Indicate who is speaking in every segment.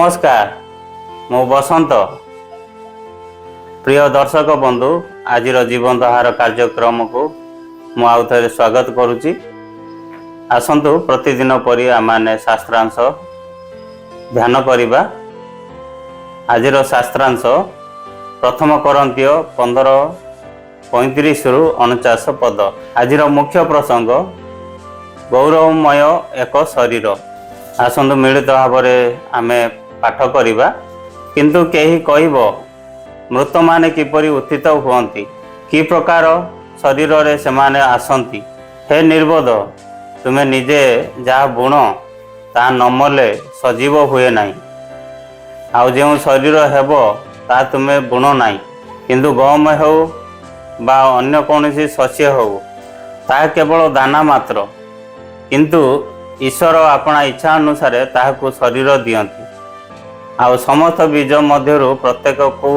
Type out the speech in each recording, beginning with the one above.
Speaker 1: नमस्कार मु बसंत प्रिय दर्शक बंधु आज जीवन आहार कार्यक्रम को मु आउ थे स्वागत करुच्ची। आसतु प्रतिदिन परी आमाने शास्त्रांश ध्यान करिबा। आज शास्त्रांश प्रथम करंतिय 15:35 रु 49 पद। आज मुख्य प्रसंग गौरवमय एक शरीर। आसतु मिलित भाव आमे पाठ करिबा। किंतु केही कहबो मृत माने किपरि उत्थित हुअंती, कि प्रकार शरीर रे सेमाने आसंती। हे निर्बोध, तुमे निजे जहा बुण ता नमले सजीव हुए नाही। आउ जो शरीर हेबो ता तुमे बुण नाही, किंतु गम हो बा अन्य कौनसी शस्य हो ता केवल दाना मात्र। किंतु ईश्वर अपना इच्छा अनुसार ताहाकु शरीर दियंती। आउ समस्त बीज मध्यरु प्रत्येक को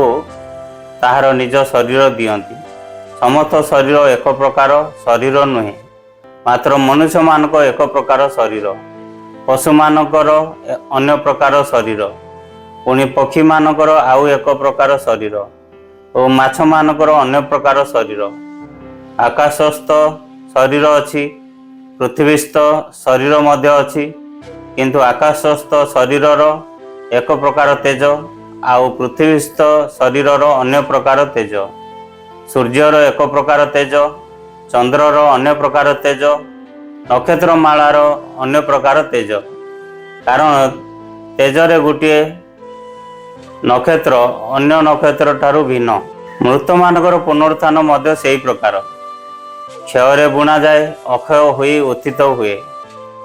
Speaker 1: ताहार निज शरीर दियंती। समस्त शरीर एक प्रकार शरीर नुहे, मात्र मनुष्य मानक एक प्रकार शरीर, पशु मानकर अन्य प्रकार शरीर, पुणी पक्षी मानकर आउ एक प्रकार शरीर और माछ मानकर अन्य प्रकार शरीर। आकाशस्थ शरीर अछि, पृथ्वीस्थ शरीर मध्य अछि, किंतु आकाशस्थ शरीरर एक प्रकार तेज आउ पृथ्वीस्थ शरीरर अन्य प्रकार तेज। सूर्यर एक प्रकार तेज, चंद्रर अन्य प्रकार तेज, नक्षत्रमालार अन्य प्रकार तेज। कारण तेजरे गोटे नक्षत्र अन्य नक्षत्र ठारू भिन्न। मृत मानकर पुनरुत्थान मध्य सेही प्रकार। क्षय बुणा जाए अक्षय होई उत्थित हुए,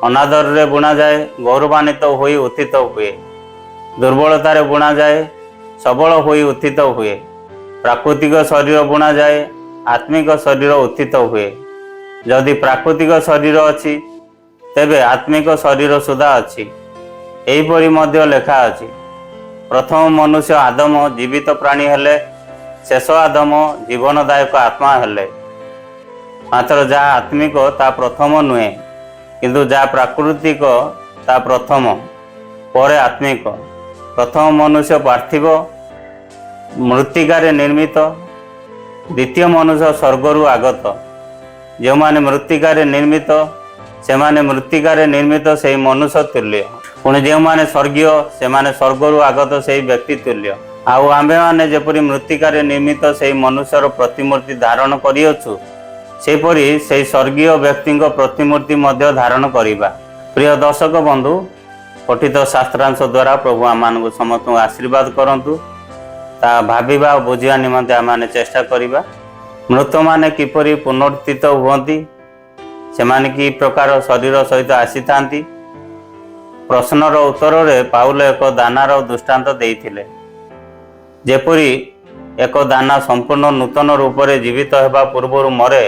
Speaker 1: अनादर रे बुणा जाए गौरवान्वित होई उत्थित हुए, दुर्बलतार बुणा जाए सबल होई उत्थित हुए। प्राकृतिक शरीर बुणा जाए आत्मिक शरीर उत्थित हुए। यदि प्राकृतिक शरीर अछि तेबे आत्मिक शरीर सुधा अछि। एहीपरि मध्य लेखा अछि, प्रथम मनुष्य आदम जीवित प्राणी हेले, शेष आदम जीवनदायक आत्मा हेले। मात्र जहाँ आत्मिक ता प्रथम नुहे, किंतु जहाँ प्राकृतिक ता प्रथम परे आत्मिक। प्रथम मनुष्य पार्थिव मृत्तिकार निर्मित, द्वितीय मनुष्य स्वर्गरु आगत। जो माने मृत्तिकार निर्मित से माने मृत्तिकार निर्मित से मनुष्य तुल्य, पुणी जो माने स्वर्गीय से माने स्वर्गरु आगत से व्यक्ति तुल्य। आउ आम्भे माने जेपरि मृत्तिकार निर्मित से मनुष्यर प्रतिमूर्ति धारण करिअछु, सेपरि से स्वर्गीय व्यक्ति प्रतिमूर्ति मध्य धारण करिबा। प्रिय दर्शक बंधु, पठित शास्त्रांश द्वारा प्रभु आम समस्त आशीर्वाद करंतु। ता भाविबा और बुझिबा निमंते आमाने चेष्टा करिबा। मृत माने किपरि पुनरुत्थित हुअंती, सेमाने कि प्रकार शरीर सहित आसी थांती। प्रश्नर उत्तर रे पाउल एक दानार दृष्टांत देइथिले। जेपरि एक दाना संपूर्ण नूतन रूप से जीवित होगा पूर्व मरे,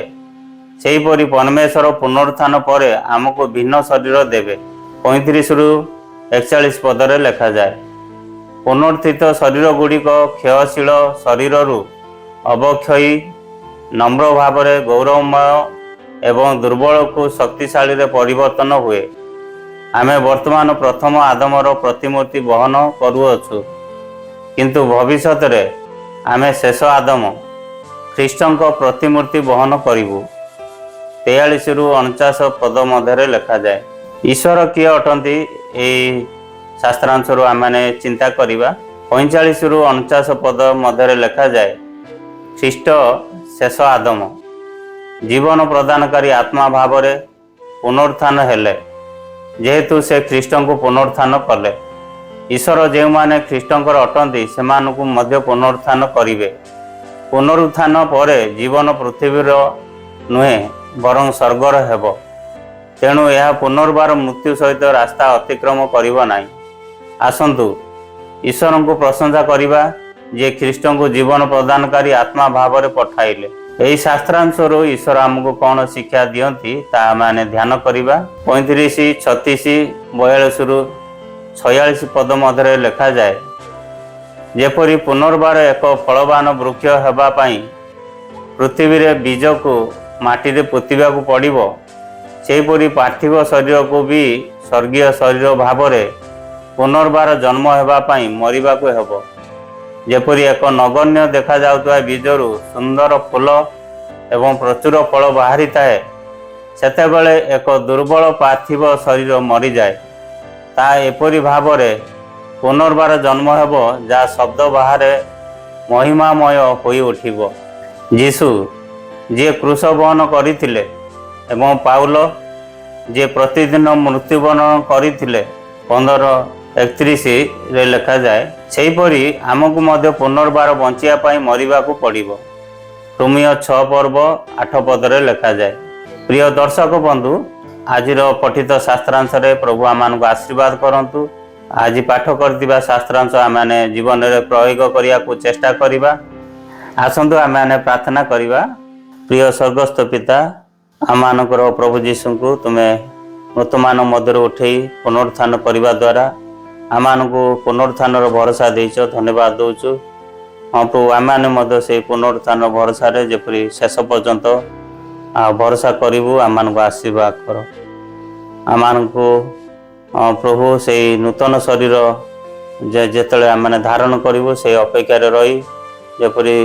Speaker 1: सेहीपरि परमेश्वर पुनरुत्थान पर आमको भिन्न शरीर देवे। 35 रु 41 पदरे लेखा जाए, पुनरुत्थित शरीर गुड़िक क्षयशील शरीर अवक्षयी नम्र भाव गौरवमय एवं दुर्बल को शक्तिशाली रे परिवर्तन हुए। आमे वर्तमान प्रथम आदमर प्रतिमूर्ति बहन करुअछु, किंतु भविष्यत रे आमे शेष आदम ख्रीष्टंक प्रतिमूर्ति बहन करिबु। 43 रु 49 पद मध्य लेखा जाए। ईश्वर किए अटंती एई शास्त्रांश रु आमाने चिंता करिबा। 45 रु 49 पद मध्य लेखा जाए, ख्रीष्ट शेष आदम जीवन प्रदानकारी आत्मा भाव रे पुनरुत्थान हेले, जेहेतु से ख्रीष्टंको पुनरुत्थान कले। ईश्वर जो माने ख्रीष्टंकर अटंती सेमानकु मध्य पुनरुत्थान करिवे। पुनरुत्थान परे जीवन पृथ्वीर नुहे बरं स्वर्गर हेब। तेणु यह पुनर्बार मृत्यु सहित रास्ता अतिक्रम करिब नाही। आसंतु ईश्वर को प्रशंसा करिबा जे ख्रीष्ट को जीवन प्रदानकारी आत्मा भाव रे पठाइले। यही शास्त्रांश ईश्वर आमको कौन शिक्षा दियंती ता माने ध्यान करिबा। 35, 36, 42 रु 46 पद मध्य लेखा जाए, जेपरि पुनर्बार एक फलवान वृक्ष हेबा पई पृथ्वी रे बीज को माटी रे पोतिबा को पड़िबो, सेहीपरि पार्थिव शरीर को भी स्वर्गीय शरीर भाव ପୁନର୍ବାର ଜନ୍ମ ହେବା ପାଇଁ ମରିବାକୁ ହେବ। ଯେପରି ଏକ ନଗଣ୍ୟ ଦେଖାଯାଉଥିବା ବୀଜରୁ ସୁନ୍ଦର ଫୁଲ ଏବଂ ପ୍ରଚୁର ଫଳ ବାହାରିଥାଏ, ସେତେବେଳେ ଏକ ଦୁର୍ବଳ ପାର୍ଥିବ ଶରୀର ମରିଯାଏ। ତାହା ଏପରି ଭାବରେ ପୁନର୍ବାର ଜନ୍ମ ହେବ, ଯାହା ଶବ୍ଦ ବାହାରେ ମହିମାମୟ ହୋଇ ଉଠିବ। ଯୀଶୁ ଯିଏ କ୍ରୁଶ ବହନ କରିଥିଲେ ଏବଂ ପାଉଲ ଯିଏ ପ୍ରତିଦିନ ମୃତ୍ୟୁବରଣ କରିଥିଲେ, 15:31ରେ ଲେଖାଯାଏ, ସେହିପରି ଆମକୁ ମଧ୍ୟ ପୁନର୍ବାର ବଞ୍ଚିବା ପାଇଁ ମରିବାକୁ ପଡ଼ିବ। ରୋମୀୟ 6 ପର୍ବ 8 ପଦରେ ଲେଖାଯାଏ। ପ୍ରିୟ ଦର୍ଶକ ବନ୍ଧୁ, ଆଜିର ପଠିତ ଶାସ୍ତ୍ରାଂଶରେ ପ୍ରଭୁ ଆମମାନଙ୍କୁ ଆଶୀର୍ବାଦ କରନ୍ତୁ। ଆଜି ପାଠ କରିଥିବା ଶାସ୍ତ୍ରାଂଶ ଆମେ ଜୀବନରେ ପ୍ରୟୋଗ କରିବାକୁ ଚେଷ୍ଟା କରିବା। ଆସନ୍ତୁ ଆମେ ପ୍ରାର୍ଥନା କରିବା। ପ୍ରିୟ ସ୍ୱର୍ଗସ୍ଥ ପିତା, ଆମମାନଙ୍କର ପ୍ରଭୁ ଯୀଶୁଙ୍କୁ ତୁମେ ମୃତମାନ ମଧ୍ୟରୁ ଉଠେଇ ପୁନରୁତ୍ଥାନ କରିବା ଦ୍ୱାରା ଆମମାନଙ୍କୁ ପୁନରୁତ୍ଥାନର ଭରସା ଦେଇଛ, ଧନ୍ୟବାଦ ଦେଉଛୁ। ହଁ ପ୍ରଭୁ, ଆମମାନେ ମଧ୍ୟ ସେଇ ପୁନରୁତ୍ଥାନ ଭରସାରେ ଯେପରି ଶେଷ ପର୍ଯ୍ୟନ୍ତ ଭରସା କରିବୁ, ଆମମାନଙ୍କୁ ଆଶୀର୍ବାଦ କର। ଆମମାନଙ୍କୁ ପ୍ରଭୁ ସେଇ ନୂତନ ଶରୀର ଯେତେବେଳେ ଆମେ ଧାରଣ କରିବୁ, ସେଇ ଅପେକ୍ଷାରେ ରହି ଯେପରି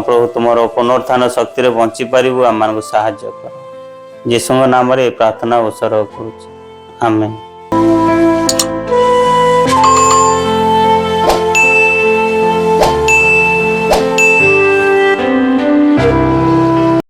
Speaker 1: ପ୍ରଭୁ ତୁମର ପୁନରୁତ୍ଥାନ ଶକ୍ତିରେ ବଞ୍ଚିପାରିବୁ, ଆମମାନଙ୍କୁ ସାହାଯ୍ୟ କର। ଯୀଶୁଙ୍କ ନାମରେ ଏହି ପ୍ରାର୍ଥନା ଉତ୍ସର୍ଗ କରୁଛି, ଆମେନ୍।